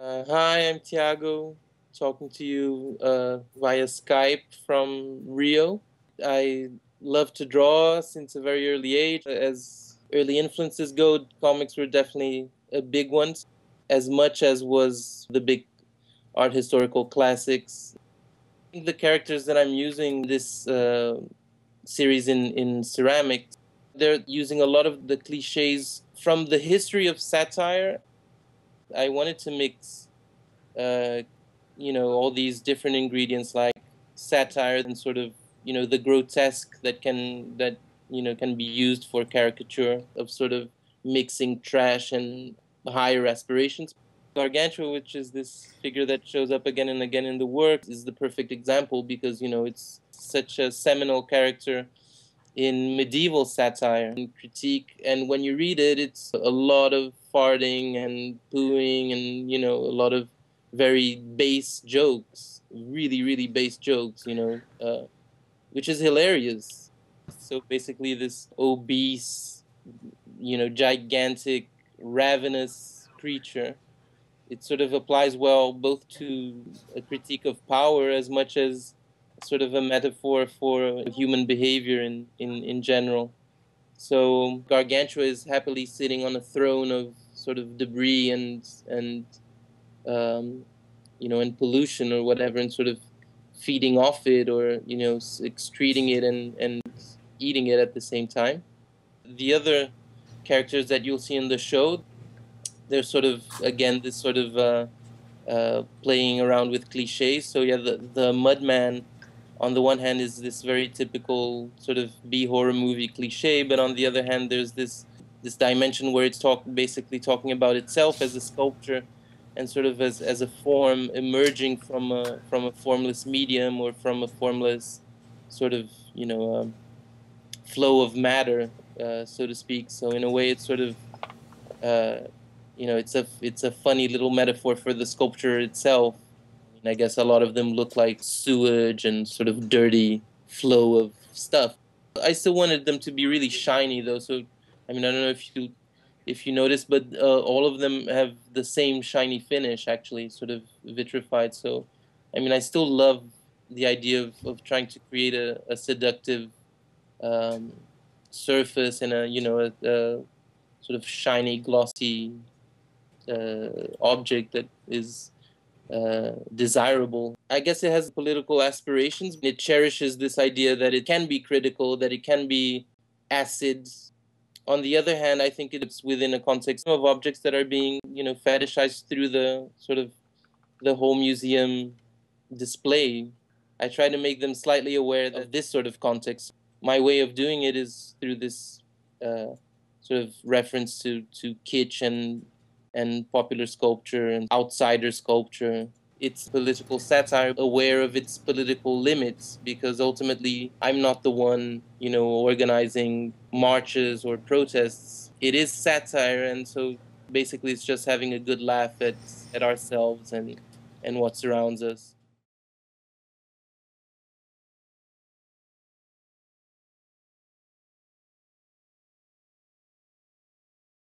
Hi, I'm Tiago, talking to you via Skype from Rio. I love to draw since a very early age. As early influences go, comics were definitely a big one, as much as was the big art historical classics. I think the characters that I'm using this series in ceramics, they're using a lot of the cliches from the history of satire. I wanted to mix uh, all these different ingredients like satire and sort of, the grotesque that can be used for caricature of sort of mixing trash and higher aspirations. Gargantua, which is this figure that shows up again and again in the work, is the perfect example because, it's such a seminal character in medieval satire and critique. And when you read it, it's a lot of farting and pooing and, a lot of very base jokes, really, really base jokes, which is hilarious. So basically, this obese, gigantic, ravenous creature, it sort of applies well both to a critique of power as much as sort of a metaphor for human behavior in general. So Gargantua is happily sitting on a throne of sort of debris and um, and pollution or whatever, and sort of feeding off it or excreting it and eating it at the same time. The other characters that you'll see in the show, they're sort of again this sort of playing around with cliches. So yeah, the Mudman on the one hand is this very typical sort of B horror movie cliche, but on the other hand, there's this dimension where it's basically talking about itself as a sculpture and sort of as a form emerging from a formless medium or from a formless sort of flow of matter, so to speak. So in a way, it's sort of uh, it's a funny little metaphor for the sculpture itself. And I guess a lot of them look like sewage and sort of dirty flow of stuff. I still wanted them to be really shiny though. So I mean, I don't know if you noticed, but all of them have the same shiny finish, actually, sort of vitrified. So I mean, I still love the idea of trying to create a seductive um, surface and a sort of shiny, glossy object that is desirable. I guess it has political aspirations. It cherishes this idea that it can be critical, that it can be acid. On the other hand, I think it's within a context of objects that are being, fetishized through the sort of the whole museum display. I try to make them slightly aware of this sort of context. My way of doing it is through this uh, sort of reference to kitsch and popular sculpture and outsider sculpture. It's political satire, aware of its political limits, because ultimately I'm not the one, organizing marches or protests. It is satire, and so basically it's just having a good laugh at ourselves and what surrounds us.